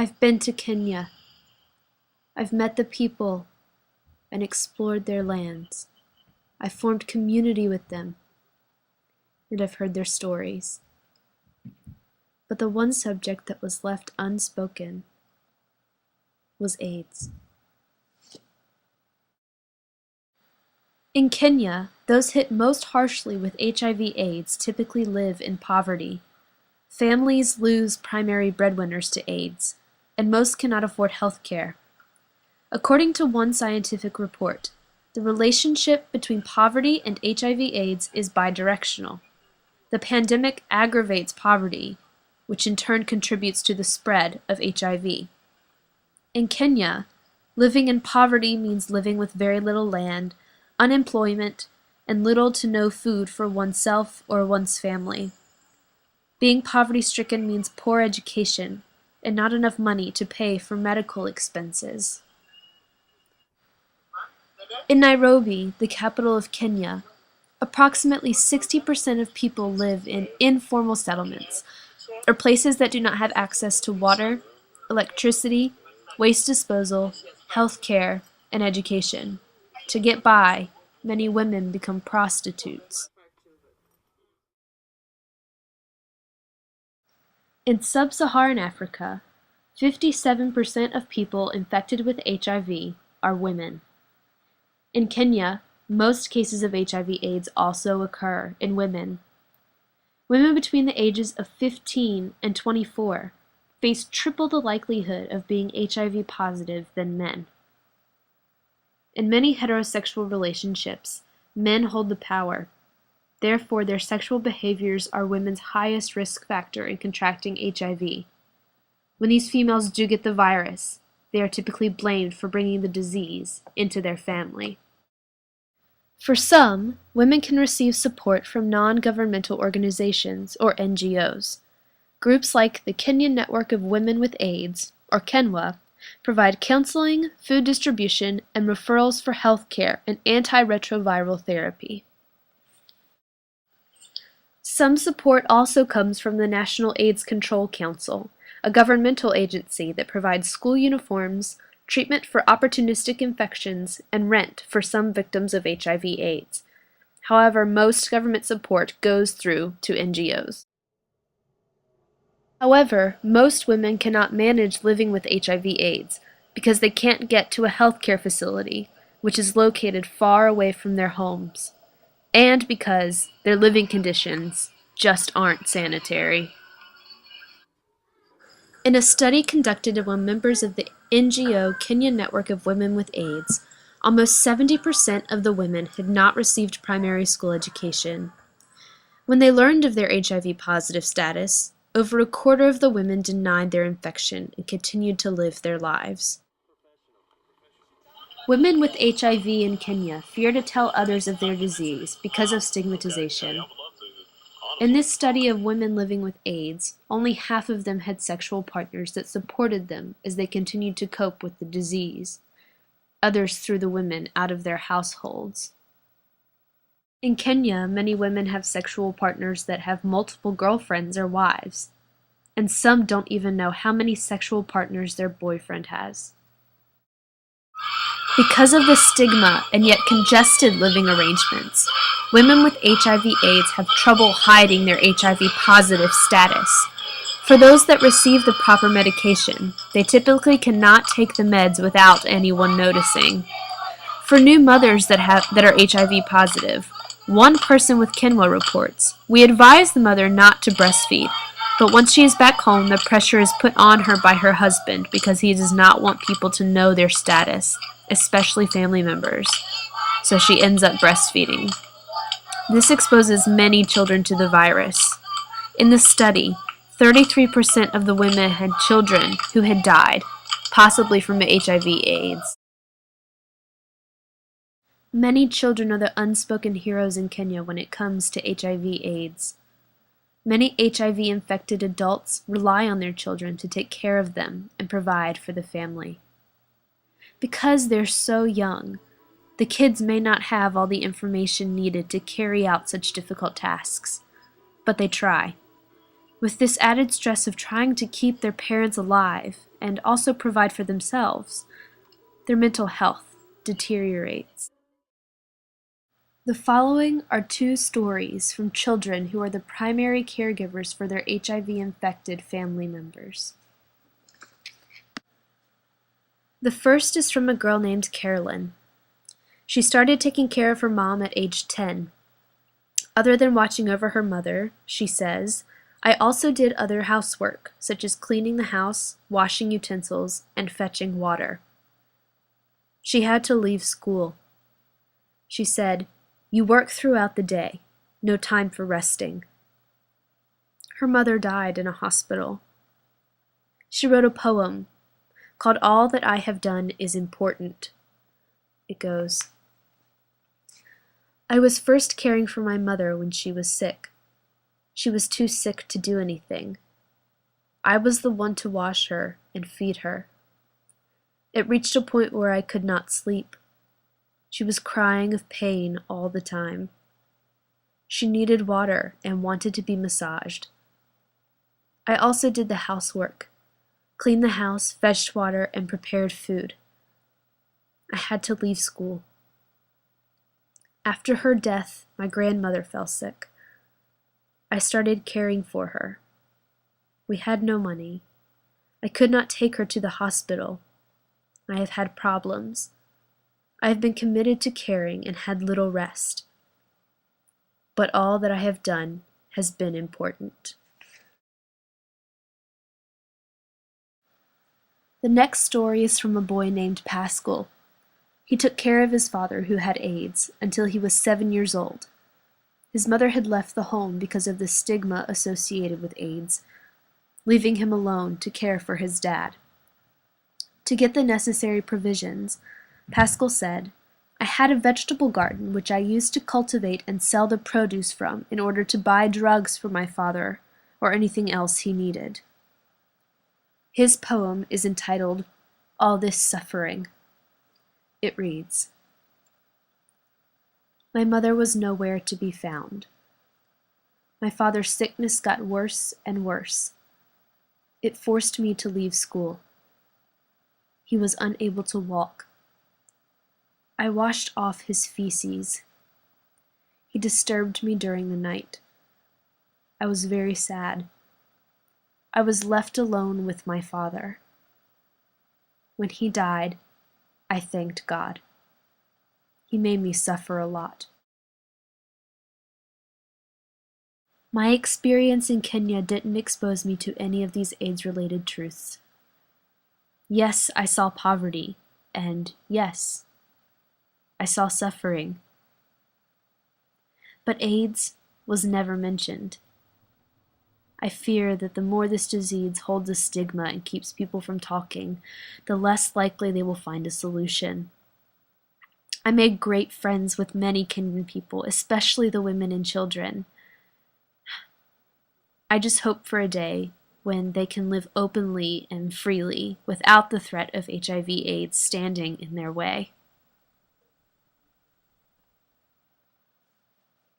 I've been to Kenya. I've met the people and explored their lands. I've formed community with them, and I've heard their stories. But the one subject that was left unspoken was AIDS. In Kenya, those hit most harshly with HIV/AIDS typically live in poverty. Families lose primary breadwinners to AIDS, and most cannot afford health care. According to one scientific report, the relationship between poverty and HIV/AIDS is bidirectional. The pandemic aggravates poverty, which in turn contributes to the spread of HIV. In Kenya, living in poverty means living with very little land, unemployment, and little to no food for oneself or one's family. Being poverty-stricken means poor education and not enough money to pay for medical expenses. In Nairobi, the capital of Kenya, approximately 60% of people live in informal settlements, or places that do not have access to water, electricity, waste disposal, health care, and education. To get by, many women become prostitutes. In sub-Saharan Africa, 57% of people infected with HIV are women. In Kenya, most cases of HIV/AIDS also occur in women. Women between the ages of 15 and 24 face triple the likelihood of being HIV positive than men. In many heterosexual relationships, men hold the power. Therefore, their sexual behaviors are women's highest risk factor in contracting HIV. When these females do get the virus, they are typically blamed for bringing the disease into their family. For some, women can receive support from non-governmental organizations, or NGOs. Groups like the Kenyan Network of Women with AIDS, or KENWA, provide counseling, food distribution, and referrals for health care and antiretroviral therapy. Some support also comes from the National AIDS Control Council, a governmental agency that provides school uniforms, treatment for opportunistic infections, and rent for some victims of HIV/AIDS. However, most government support goes through to NGOs. However, most women cannot manage living with HIV/AIDS because they can't get to a healthcare facility, which is located far away from their homes, and because their living conditions just aren't sanitary. In a study conducted among members of the NGO Kenyan Network of Women with AIDS, almost 70% of the women had not received primary school education. When they learned of their HIV-positive status, over a quarter of the women denied their infection and continued to live their lives. Women with HIV in Kenya fear to tell others of their disease because of stigmatization. In this study of women living with AIDS, only half of them had sexual partners that supported them as they continued to cope with the disease. Others threw the women out of their households. In Kenya, many women have sexual partners that have multiple girlfriends or wives, and some don't even know how many sexual partners their boyfriend has. Because of the stigma and yet congested living arrangements, women with HIV/AIDS have trouble hiding their HIV-positive status. For those that receive the proper medication, they typically cannot take the meds without anyone noticing. For new mothers that are HIV positive, one person with KENWA reports, "We advise the mother not to breastfeed, but once she is back home, the pressure is put on her by her husband because he does not want people to know their status, especially family members, so she ends up breastfeeding." This exposes many children to the virus. In the study, 33% of the women had children who had died, possibly from HIV/AIDS. Many children are the unspoken heroes in Kenya when it comes to HIV/AIDS. Many HIV-infected adults rely on their children to take care of them and provide for the family. Because they're so young, the kids may not have all the information needed to carry out such difficult tasks, but they try. with this added stress of trying to keep their parents alive and also provide for themselves, their mental health deteriorates. The following are two stories from children who are the primary caregivers for their HIV-infected family members. The first is from a girl named Carolyn. She started taking care of her mom at age 10. Other than watching over her mother, she says, I also did other housework, such as cleaning the house, washing utensils, and fetching water. She had to leave school. She said, "You work throughout the day, no time for resting." Her mother died in a hospital. She wrote a poem called All That I Have Done Is Important. It goes, I was first caring for my mother when she was sick. She was too sick to do anything. I was the one to wash her and feed her. It reached a point where I could not sleep. She was crying of pain all the time. She needed water and wanted to be massaged. I also did the housework, cleaned the house, fetched water, and prepared food. I had to leave school. After her death, my grandmother fell sick. I started caring for her. We had no money. I could not take her to the hospital. I have had problems. I have been committed to caring and had little rest. But all that I have done has been important. The next story is from a boy named Pascal. He took care of his father who had AIDS until he was 7 years old. His mother had left the home because of the stigma associated with AIDS, leaving him alone to care for his dad. To get the necessary provisions, Pascal said, I had a vegetable garden which I used to cultivate and sell the produce from in order to buy drugs for my father or anything else he needed. His poem is entitled All This Suffering. It reads, My mother was nowhere to be found. My father's sickness got worse and worse. It forced me to leave school. He was unable to walk. I washed off his feces. He disturbed me during the night. I was very sad. I was left alone with my father. When he died, I thanked God. He made me suffer a lot. My experience in Kenya didn't expose me to any of these AIDS-related truths. Yes, I saw poverty, and yes, I saw suffering. But AIDS was never mentioned. I fear that the more this disease holds a stigma and keeps people from talking, the less likely they will find a solution. I made great friends with many Kenyan people, especially the women and children. I just hope for a day when they can live openly and freely without the threat of HIV/AIDS standing in their way.